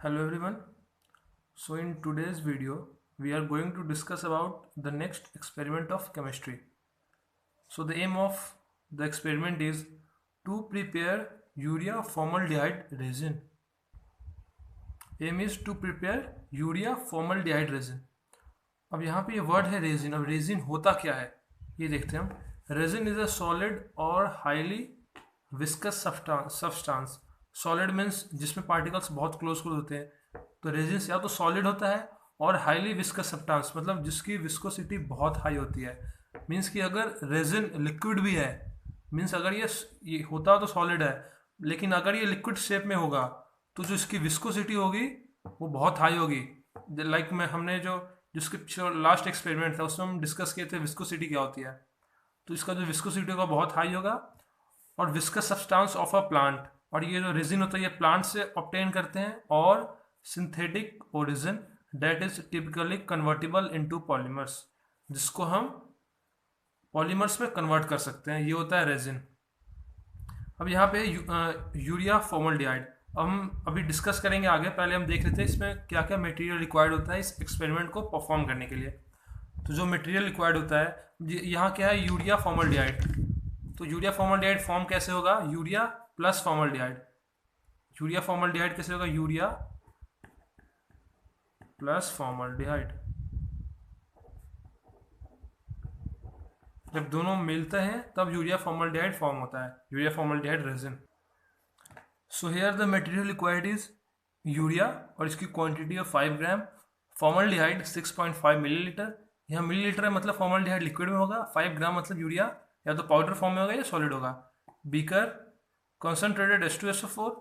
Hello everyone. So in today's video we are going to discuss about the next experiment of chemistry. So the aim of the experiment is to prepare urea formaldehyde resin. Aim is to prepare urea formaldehyde resin. अब यहाँ पे ये word है resin. अब resin होता क्या है ये देखते हैं हम. रेजिन इज अ सॉलिड और highly viscous substance. Solid means जिसमें पार्टिकल्स बहुत क्लोज होते हैं. तो रेजिन या तो सॉलिड होता है और हाईली विस्कस सब्सटेंस मतलब जिसकी विस्कोसिटी बहुत हाई होती है. मीन्स कि अगर रेजिन लिक्विड भी है, मीन्स अगर ये होता तो सॉलिड है, लेकिन अगर ये लिक्विड शेप में होगा तो जो इसकी विस्कोसिटी होगी वो बहुत हाई होगी. लाइक में हमने जो जिसके लास्ट एक्सपेरिमेंट था उसमें हम डिस्कस किए थे विस्कोसिटी क्या होती है. तो इसका जो विस्कोसिटी होगा बहुत हाई होगा. और viscous substance of a plant, और ये जो रेजिन होता है ये प्लांट से ऑब्टेन करते हैं. और synthetic origin that is typically convertible into polymers, जिसको हम पॉलीमर्स में कन्वर्ट कर सकते हैं. ये होता है रेजिन. अब यहाँ पे यूरिया फॉर्मल्डिहाइड हम अभी डिस्कस करेंगे आगे. पहले हम देख लेते हैं इसमें क्या क्या मटेरियल रिक्वायर्ड होता है इस एक्सपेरिमेंट को परफॉर्म करने के लिए. तो जो मटेरियल रिक्वायर्ड होता है यहाँ क्या है, यूरिया फॉर्मल्डिहाइड. तो यूरिया फॉर्मल्डिहाइड फॉर्म कैसे होगा, urea plus formaldehyde. Urea formaldehyde कैसे होगा, यूरिया प्लस फॉर्मल्डिहाइड. जब दोनों मिलते हैं तब यूरिया फॉर्मल्डिहाइड फॉर्म होता है, urea formaldehyde resin. So here the material required is urea और इसकी quantity of 5 gram. Formaldehyde 6.5 millilitre. यहाँ मिलीलीटर है मतलब फॉर्मल्डिहाइड लिक्विड में होगा. 5 ग्राम मतलब यूरिया या तो पाउडर फॉर्म में होगा या सॉलिड होगा. Beaker, concentrated H2SO4,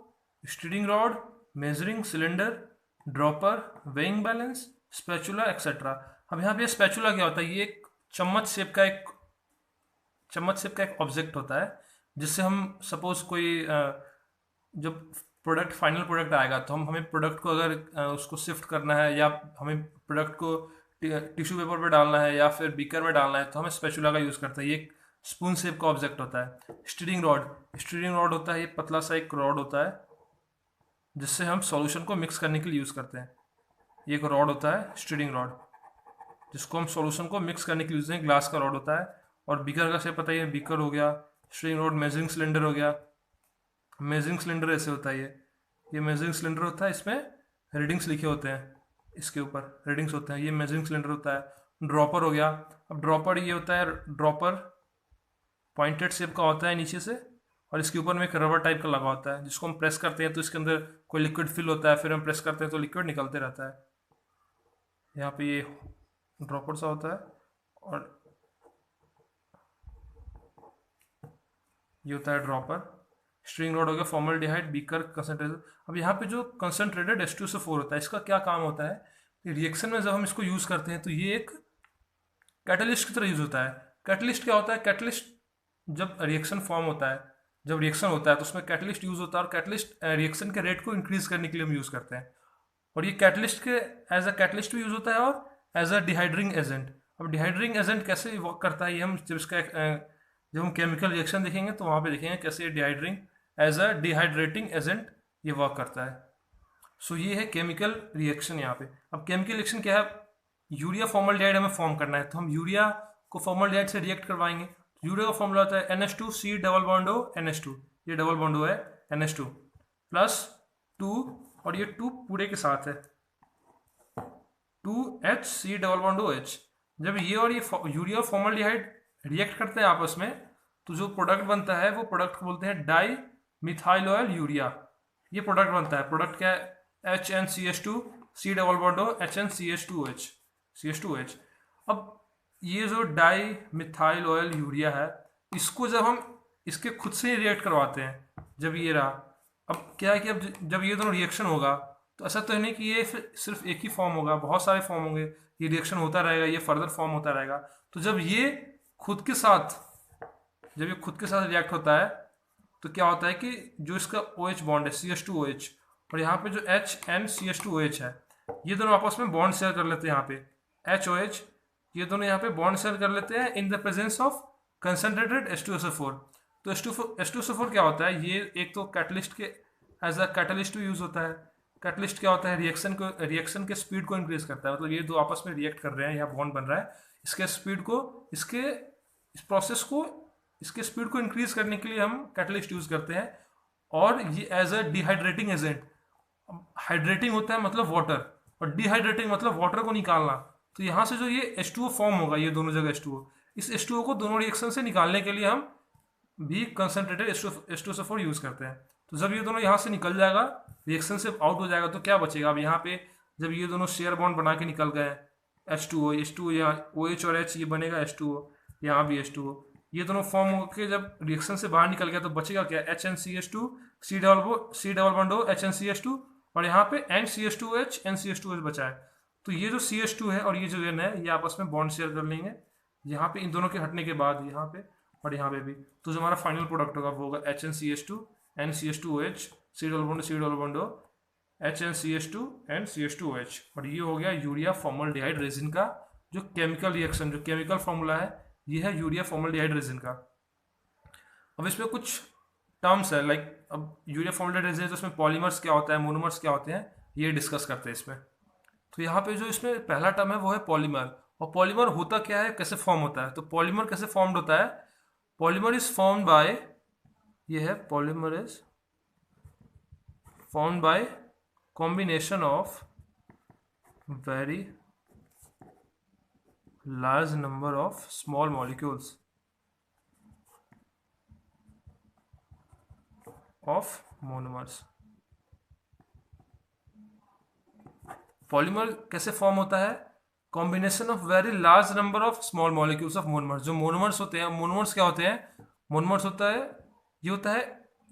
steering rod, measuring cylinder, dropper, weighing balance, spatula etcetera. अब यहाँ पे स्पैचुला क्या होता है, ये एक चम्मच शेप का एक ऑब्जेक्ट होता है जिससे हम सपोज कोई जब प्रोडक्ट फाइनल प्रोडक्ट आएगा तो हमें प्रोडक्ट को अगर उसको शिफ्ट करना है या हमें प्रोडक्ट को टिश्यू पेपर पे डालना है या फिर बीकर में डालना है तो हमें स्पैचुला का यूज़ करते हैं. ये एक स्पून शेप का ऑब्जेक्ट होता है. स्टीरिंग रॉड होता है, ये पतला सा एक रॉड होता है जिससे हम सॉल्यूशन को मिक्स करने के लिए यूज़ करते हैं. ये एक रॉड होता है स्टीरिंग रॉड जिसको हम सॉल्यूशन को मिक्स करने के लिए यूज़ करें. ग्लास का रॉड होता है. और बीकर का शेप पता ही है, बीकर हो गया, स्टीरिंग रॉड, मेजरिंग सिलेंडर हो गया. मेजरिंग सिलेंडर ऐसे होता है. ये मेजरिंग सिलेंडर होता है, इसमें रीडिंग्स लिखे होते हैं, इसके ऊपर रीडिंग्स होते हैं. ये मेजरिंग सिलेंडर होता है. ड्रॉपर हो गया. अब ड्रॉपर ये होता है, ड्रॉपर पॉइंटेड शेप का होता है नीचे से और इसके ऊपर में एक रबर टाइप का लगा होता है जिसको हम प्रेस करते हैं तो इसके अंदर कोई लिक्विड फिल होता है, फिर हम प्रेस करते हैं तो लिक्विड निकलते रहता है. यहाँ पे ये ड्रॉपर सा होता है और ये होता है ड्रॉपर. स्ट्रिंग रॉड हो गया, फॉर्मल्डिहाइड, बीकर, कंसनट्रेटेड. अब यहाँ पे जो कंसनट्रेटेड H2SO4 होता है इसका क्या काम होता है, रिएक्शन में जब हम इसको यूज़ करते हैं तो ये एक कैटलिस्ट की तरह यूज़ होता है. कैटलिस्ट क्या होता है, कैटलिस्ट जब रिएक्शन फॉर्म होता है, जब रिएक्शन होता है तो उसमें कैटलिस्ट यूज़ होता है और कैटलिस्ट रिएक्शन के रेट को इंक्रीज करने के लिए हम यूज़ करते हैं. और ये कैटलिस्ट के एज अ कैटलिस्ट भी यूज़ होता है और एज अ डिहाइड्रिंग एजेंट. अब डिहाइड्रिंग एजेंट कैसे वर्क करता है ये हम जब हम केमिकल रिएक्शन देखेंगे तो वहाँ पे देखेंगे कैसे ये डिहाइड्रिंग एज अ डिहाइड्रेटिंग एजेंट ये वर्क करता है. सो ये है केमिकल रिएक्शन यहाँ पे. अब केमिकल रिएक्शन क्या है, यूरिया फॉर्मल्डिहाइड हमें फॉर्म करना है तो हम यूरिया को फॉर्मल्डिहाइड से रिएक्ट करवाएंगे. यूरिया का फॉर्मूला होता है NH2C double bond O NH2. ये डबल बॉन्ड O है NH2 प्लस 2 और ये 2 पूरे के साथ है 2HC डबल बॉन्ड OH. जब ये और ये यूरिया फॉर्मल्डिहाइड रिएक्ट करते हैं आपस में तो जो प्रोडक्ट बनता है वो प्रोडक्ट को बोलते हैं डाई मिथाइल ऑयल यूरिया. ये प्रोडक्ट बनता है. प्रोडक्ट क्या है, HNCH2 C double bond O HNCH2OH. अब ये जो डाई मिथाइल ऑयल यूरिया है इसको जब हम इसके खुद से ही रिएक्ट करवाते हैं, जब ये रहा, अब क्या है कि अब जब ये दोनों रिएक्शन होगा तो ऐसा तो है नहीं कि ये सिर्फ एक ही फॉर्म होगा, बहुत सारे फॉर्म होंगे. ये रिएक्शन होता रहेगा, ये फर्दर फॉर्म होता रहेगा. तो जब ये खुद के साथ रिएक्ट होता है तो क्या होता है कि जो इसका OH बॉन्ड है CH2OH और यहाँ पे जो HNCH2OH है ये दोनों आपस में बॉन्ड शेयर कर लेते हैं. यहाँ पे HOH ये दोनों यहाँ पे बॉन्ड शेयर कर लेते हैं in the presence of concentrated H2SO4. तो H2SO4 क्या होता है, ये एक तो कैटलिस्ट के एज अ कैटलिस्ट यूज होता है. कैटलिस्ट क्या होता है, रिएक्शन के स्पीड को इंक्रीज करता है, मतलब ये दो आपस में रिएक्ट कर रहे हैं, यहाँ बॉन्ड बन रहा है, इसके स्पीड को, इसके इस प्रोसेस को, इसके स्पीड को इंक्रीज करने के लिए हम कैटलिस्ट यूज करते हैं। और ये as a dehydrating agent, hydrating होता है मतलब वाटर, और डिहाइड्रेटिंग मतलब वाटर को निकालना। तो यहाँ से जो ये H2O फॉर्म होगा, ये दोनों जगह H2O, इस H2O को दोनों रिएक्शन से निकालने के लिए हम भी कंसनट्रेटेड H2SO4 यूज करते हैं। तो जब ये दोनों यहाँ से निकल जाएगा, रिएक्शन से आउट हो जाएगा, तो क्या बचेगा, अब यहाँ पे जब ये दोनों शेयर बॉन्ड बना के निकल गए, H2O यहाँ OH और H, ये बनेगा H2O, यहाँ भी H2O, ये दोनों फॉर्म होकर जब रिएक्शन से बाहर निकल गया तो बचेगा क्या, HNCH2, C double bond O HNCH2, और यहाँ पे NCH2H NCH2H बचा है। तो ये जो CH2 है और ये जो N है, ये आपस में बॉन्ड शेयर कर लेंगे, यहाँ पे इन दोनों के हटने के बाद यहाँ पे और यहाँ पे भी। तो जो हमारा फाइनल प्रोडक्ट होगा वो होगा HNCH2 NCH2OH C double bond O HNCH2 NCH2OH, और ये हो गया यूरिया फॉर्मल्डिहाइड रेजिन का जो केमिकल रिएक्शन, जो केमिकल फॉर्मूला है, ये है यूरिया फॉर्मल्डिहाइड रेजिन का। अब इसमें कुछ टर्म्स है, लाइक अब यूरिया फॉर्मल्डिहाइड रेजिन है तो इसमें पॉलीमर्स क्या होता है, मोनोमर्स क्या होते हैं, ये डिस्कस करते हैं इसमें। तो यहाँ पे जो इसमें पहला टर्म है वो है पॉलीमर। और पॉलीमर होता क्या है, कैसे फॉर्म होता है, तो पॉलीमर कैसे फॉर्म्ड होता है, पॉलीमर इज फॉर्म्ड बाय, ये है polymer is formed by combination of very large number of small molecules of monomers। Polymer कैसे फॉर्म होता है, combination of very large number of small molecules of monomers. जो monomers होते हैं, monomers क्या होते हैं, मोनोमर्स होता है, ये होता है,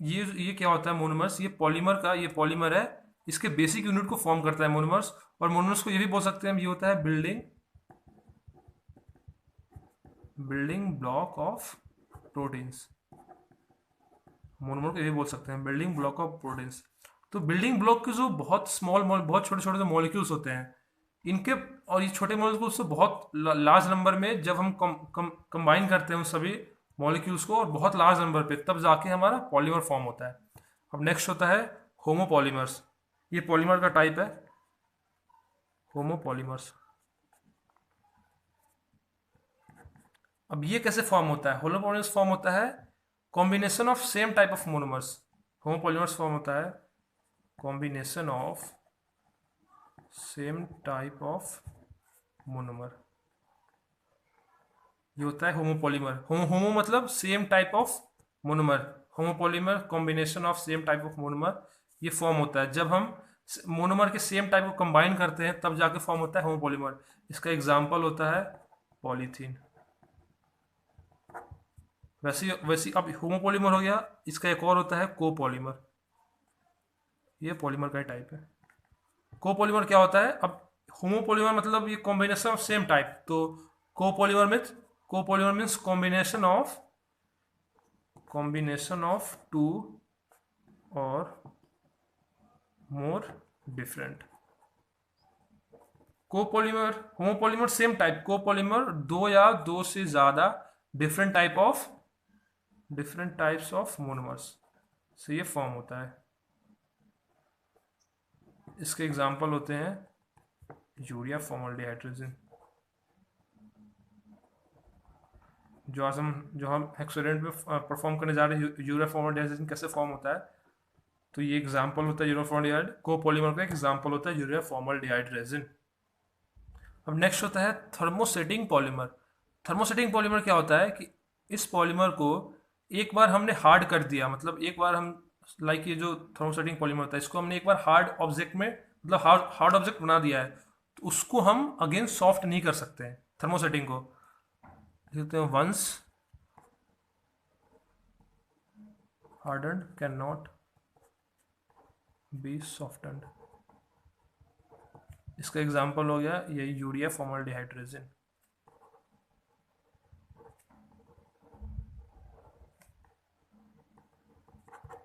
ये क्या होता है मोनोमर्स, ये पॉलीमर का, ये पॉलीमर है, इसके बेसिक यूनिट को फॉर्म करता है मोनोमर्स। और मोनोमर्स को ये भी बोल सकते हैं हम, ये होता है building block of proteins. Monomer को ये भी बोल सकते हैं बिल्डिंग ब्लॉक ऑफ प्रोटीन्स। तो बिल्डिंग ब्लॉक के जो बहुत बहुत छोटे छोटे जो मॉलिक्यूल्स होते हैं, इनके, और ये छोटे मॉलिक्यूल्स से बहुत लार्ज नंबर में जब हम कंबाइन करते हैं उन सभी मॉलिक्यूल्स को, और बहुत लार्ज नंबर पे, तब जाके हमारा पॉलीमर फॉर्म होता है। अब नेक्स्ट होता है होमोपॉलीमर्स। ये पॉलीमर का टाइप है होमोपॉलीमर्स। अब ये कैसे फॉर्म होता है, होमोपॉलीमर्स फॉर्म होता है combination of same type of monomers. Homopolymers form होता है combination of same type of monomer, ये होता है होमोपॉलीमर। होमो मतलब same type of monomer, homopolymer combination of same type of monomer, ये फॉर्म होता है जब हम मोनोमर के सेम टाइप को कंबाइन करते हैं, तब जाके फॉर्म होता है होमोपॉलीमर। इसका एग्जांपल होता है पॉलीथीन। वैसे अब होमोपॉलीमर हो गया, इसका एक और होता है कोपॉलीमर। ये पॉलीमर का टाइप है। कोपॉलीमर क्या होता है, अब होमोपॉलीमर मतलब ये कॉम्बिनेशन ऑफ सेम टाइप, तो copolymer means combination of two और more different. Copolymer, homopolymer same type, copolymer दो या दो से ज्यादा डिफरेंट टाइप्स ऑफ मोनोमर्स से ये फॉर्म होता है। इसके एग्जाम्पल होते हैं यूरिया फॉर्मल्डिहाइड रेजिन, जो हम एक्सपेरिमेंट में परफॉर्म करने जा रहे हैं। यूरिया फॉर्मल्डिहाइड रेजिन कैसे फॉर्म होता है, तो ये एग्जाम्पल होता है यूरिया फॉर्मल्डिहाइड, कोपॉलीमर का एग्जाम्पल होता है यूरिया फॉर्मल्डिहाइड रेजिन। अब नेक्स्ट होता है थर्मोसेटिंग पॉलीमर। थर्मोसेटिंग पॉलीमर क्या होता है कि इस पॉलीमर को एक बार हमने हार्ड कर दिया, मतलब एक बार हम, लाइक ये जो थर्मोसेटिंग पॉलीमर होता है, इसको हमने एक बार हार्ड ऑब्जेक्ट में, मतलब हार्ड ऑब्जेक्ट बना दिया है, तो उसको हम अगेन सॉफ्ट नहीं कर सकते हैं। थर्मोसेटिंग को लिखते हैं once hardened can not be softened. इसका एग्जाम्पल हो गया ये यूरिया फॉर्मल्डिहाइड रेजिन।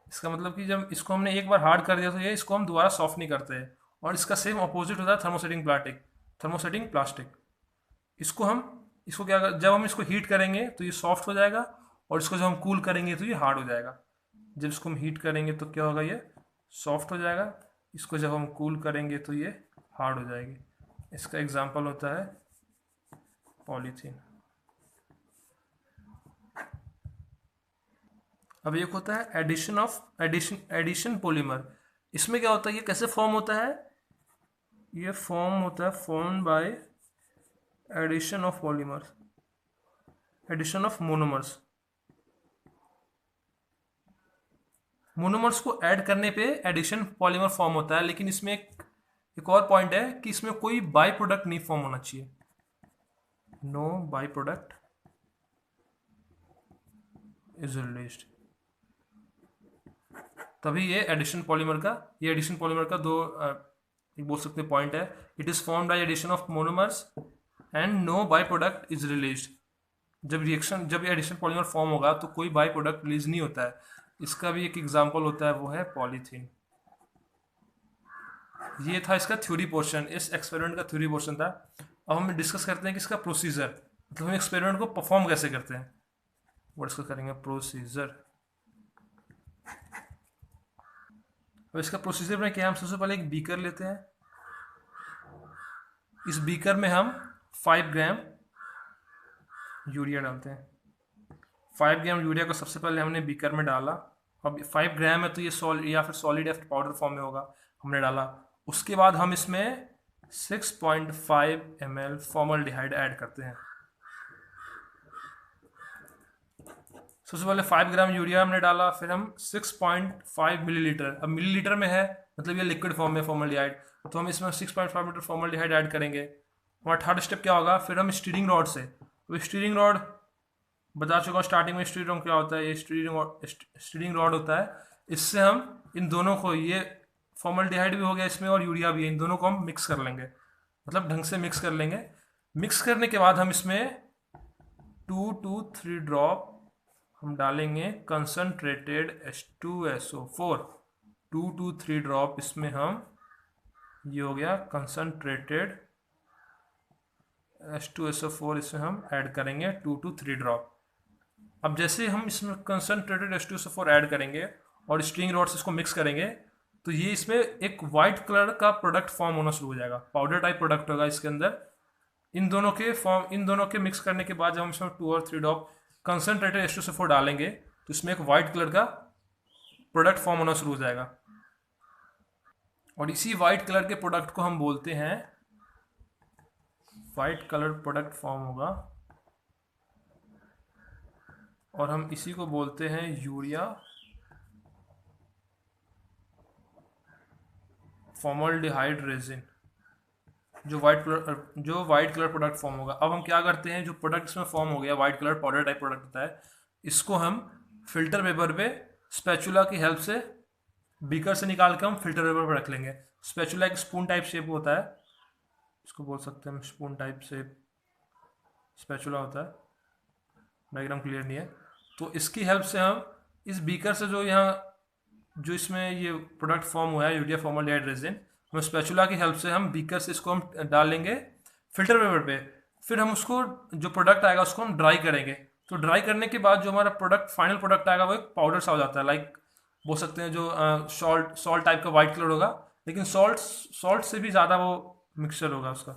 इसका मतलब कि जब इसको हमने एक बार हार्ड कर दिया तो ये, इसको हम दोबारा सॉफ्ट नहीं करते हैं। और इसका सेम अपोजिट होता है थर्मोसेटिंग प्लास्टिक। इसको क्या कर, जब हम इसको हीट करेंगे तो ये सॉफ्ट हो जाएगा, और इसको जब हम कूल करेंगे तो ये हार्ड हो जाएगा। जब इसको हम हीट करेंगे तो क्या होगा, ये सॉफ्ट हो जाएगा, इसको जब हम कूल करेंगे तो ये हार्ड हो जाएगी। इसका एग्जांपल होता है पॉलीथीन। अब एक होता है एडिशन पॉलीमर। इसमें क्या होता है, ये कैसे फॉर्म होता है, ये फॉर्म होता है form by addition of polymers, addition of monomers. Monomers को ऐड करने पे एडिशन पॉलीमर फॉर्म होता है, लेकिन इसमें एक और पॉइंट है कि इसमें कोई बाई प्रोडक्ट नहीं फॉर्म होना चाहिए, no by product is released, तभी ये एडिशन पॉलीमर का दो एक बोल सकते पॉइंट है। It is form by addition of monomers and no by product is released. जब ये एडिशन पॉलीमर फॉर्म होगा तो कोई बाई प्रोडक्ट रिलीज नहीं होता है। इसका भी एक एग्जांपल होता है, वो है पॉलीथीन। ये था इसका थ्योरी पोर्शन, इस एक्सपेरिमेंट का थ्योरी पोर्शन था। अब हम डिस्कस करते हैं कि इसका प्रोसीजर, मतलब हम एक्सपेरिमेंट को परफॉर्म कैसे करते हैं, वो डिस्कस करेंगे प्रोसीजर। अब इसका प्रोसीजर में क्या, हम सबसे पहले एक बीकर लेते हैं। इस बीकर में हम 5 ग्राम यूरिया डालते हैं। 5 ग्राम यूरिया को सबसे पहले हमने बीकर में डाला। अब 5 ग्राम है तो ये सॉलिड या फिर पाउडर फॉर्म में होगा, हमने डाला। उसके बाद हम इसमें 6.5 ml फॉर्मल्डिहाइड ऐड करते हैं। सबसे पहले 5 ग्राम यूरिया हमने डाला, फिर हम 6.5 मिलीलीटर, अब मिलीलीटर में है मतलब ये लिक्विड फॉर्म में फॉर्मल्डिहाइड, तो हम इसमें 6.5 लीटर फॉर्मल्डिहाइड ऐड करेंगे। हमारा थर्ड स्टेप क्या होगा, फिर हम स्टीरिंग रॉड से, तो स्टीरिंग रॉड बता चुका हूँ स्टार्टिंग में, स्टीरिंग रॉड क्या होता है, ये स्टीरिंग रॉड होता है। इससे हम इन दोनों को, ये फॉर्मल्डिहाइड भी हो गया इसमें और यूरिया भी है, इन दोनों को हम मिक्स कर लेंगे, मतलब ढंग से मिक्स कर लेंगे। मिक्स करने के बाद हम इसमें 2 to 3 ड्रॉप हम डालेंगे कंसनट्रेटेड H2SO4। 2 to 3 ड्रॉप इसमें हम, ये हो गया कंसनट्रेटेड H2SO4, इसमें हम ऐड करेंगे 2 to 3 ड्रॉप। अब जैसे हम इसमें कंसनट्रेटेड H2SO4 ऐड करेंगे और स्ट्रिंग रॉड से इसको मिक्स करेंगे, तो ये इसमें एक वाइट कलर का प्रोडक्ट फॉर्म होना शुरू हो जाएगा, पाउडर टाइप प्रोडक्ट होगा इसके अंदर। इन दोनों के मिक्स करने के बाद जब हम इसमें 2 और 3 ड्रॉप कंसनट्रेटेड H2SO4 डालेंगे तो इसमें एक वाइट कलर का प्रोडक्ट फॉर्म होना शुरू हो जाएगा, और इसी वाइट कलर के प्रोडक्ट को हम बोलते हैं, वाइट कलर प्रोडक्ट फॉर्म होगा और हम इसी को बोलते हैं यूरिया फॉर्मल्डिहाइड रेजिन, जो वाइट कलर प्रोडक्ट फॉर्म होगा। अब हम क्या करते हैं, जो प्रोडक्ट इसमें फॉर्म हो गया white colour powder type product होता है, इसको हम फिल्टर पेपर पे स्पैचुला की हेल्प से बीकर से निकाल के हम फिल्टर पेपर पे रख लेंगे। स्पैचुला एक स्पून टाइप शेप होता है, इसको बोल सकते हैं हम स्पून टाइप शेप स्पैचुला होता है, डायग्राम क्लियर नहीं है। तो इसकी हेल्प से हम इस बीकर से जो इसमें ये प्रोडक्ट फॉर्म हुआ है यूरिया फॉर्मल्डिहाइड रेजिन, हम स्पैचुला की हेल्प से हम बीकर से इसको हम डाल लेंगे फिल्टर पेपर पे। फिर हम उसको, जो प्रोडक्ट आएगा उसको हम ड्राई करेंगे। तो ड्राई करने के बाद जो हमारा फाइनल प्रोडक्ट आएगा वो एक पाउडर सा हो जाता है, लाइक बोल सकते हैं जो सॉल्ट टाइप का वाइट कलर होगा, लेकिन सॉल्ट से भी ज़्यादा वो मिक्सचर होगा उसका,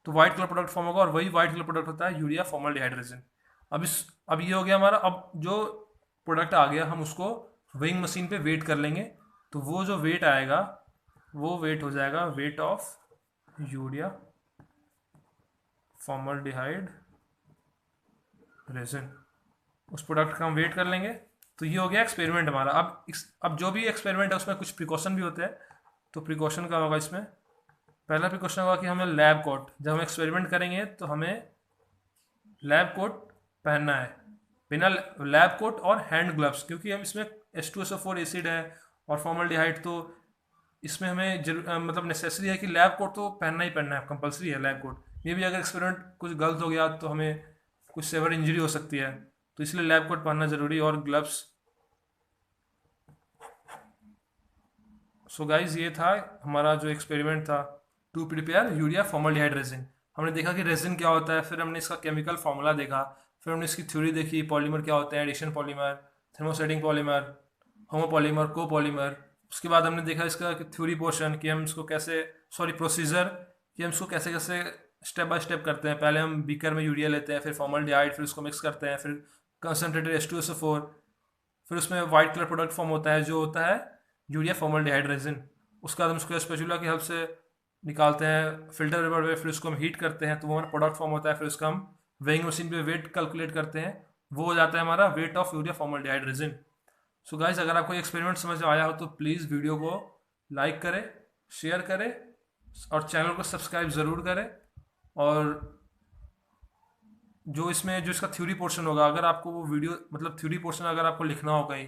तो वाइट कलर प्रोडक्ट फॉर्म होगा, और वही वाइट कलर प्रोडक्ट होता है यूरिया फॉर्मल्डिहाइड रेजिन। अब ये हो गया हमारा। अब जो प्रोडक्ट आ गया हम उसको वेइंग मशीन पे वेट कर लेंगे, तो वो जो वेट आएगा वो वेट हो जाएगा weight of urea formaldehyde resin, उस प्रोडक्ट का हम वेट कर लेंगे। तो ये हो गया एक्सपेरिमेंट हमारा। अब जो भी एक्सपेरिमेंट है उसमें कुछ प्रिकॉशन भी होते हैं, तो प्रिकॉशन का होगा इसमें, पहला प्रिकॉशन होगा कि हमें लैब कोट, जब हम एक्सपेरिमेंट करेंगे तो हमें लैब कोट पहनना है, बिना लैब कोट और हैंड ग्लव्स, क्योंकि हम इसमें H2SO4 एसिड है और फॉर्मल्डिहाइड, तो इसमें हमें मतलब नेसेसरी है कि लैब कोट तो पहनना ही पहनना है, कंपलसरी है लैब कोट। ये भी अगर एक्सपेरिमेंट कुछ गलत हो गया तो हमें कुछ सेवर इंजरी हो सकती है, तो इसलिए लैब कोट पहनना जरूरी, और ग्लव्स। सो गाइज, ये था हमारा जो एक्सपेरिमेंट था to prepare urea formaldehyde resin. हमने देखा कि रेजिन क्या होता है, फिर हमने इसका केमिकल फार्मूला देखा, फिर हमने इसकी थ्योरी देखी, पॉलीमर क्या होते हैं, addition polymer, thermosetting polymer, homopolymer, copolymer, उसके बाद हमने देखा इसका थ्योरी पोर्शन कि हम इसको कैसे, सॉरी प्रोसीजर, कि हम इसको कैसे कैसे स्टेप बाय स्टेप करते हैं। पहले हम बीकर में यूरिया लेते हैं, फिर फॉर्मल्डिहाइड, फिर उसको मिक्स करते हैं, फिर कंसनट्रेटेड H2SO4, फिर उसमें वाइट कलर प्रोडक्ट फॉर्म होता है जो होता है यूरिया फॉर्मल्डिहाइड रेजिन। उसके बाद हम उसको स्पैचुला की हेल्प से निकालते हैं फिल्टर पेपर में, फिर उसको हम हीट करते हैं तो वो हमारा प्रोडक्ट फॉर्म होता है। फिर उसका हम वेइंग मशीन पे वेट कैलकुलेट करते हैं, वो हो जाता है हमारा weight of urea formaldehyde resin. So guys, अगर आपको एक्सपेरिमेंट समझ में आया हो तो प्लीज़ वीडियो को लाइक करें, शेयर करें और चैनल को सब्सक्राइब ज़रूर करें। और जो इसमें जो इसका थ्योरी पोर्शन होगा, अगर आपको वो वीडियो मतलब थ्योरी पोर्शन अगर आपको लिखना हो कहीं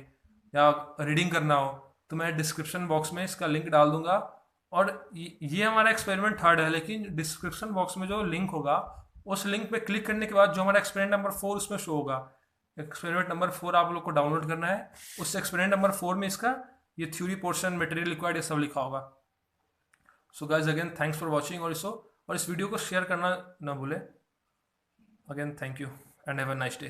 या रीडिंग करना हो तो मैं डिस्क्रिप्शन बॉक्स में इसका लिंक डाल दूंगा। और ये हमारा एक्सपेरिमेंट थर्ड है, लेकिन डिस्क्रिप्शन बॉक्स में जो लिंक होगा उस लिंक पे क्लिक करने के बाद जो हमारा एक्सपेरिमेंट नंबर 4 उसमें शो होगा। एक्सपेरिमेंट नंबर 4 आप लोग को डाउनलोड करना है। उस एक्सपेरिमेंट नंबर 4 में इसका ये थ्योरी पोर्शन, मटेरियल रिक्वायर्ड, ये सब लिखा होगा। So guys again thanks for watching, और इस वीडियो को शेयर करना ना भूलें। Again, thank you and have a nice day.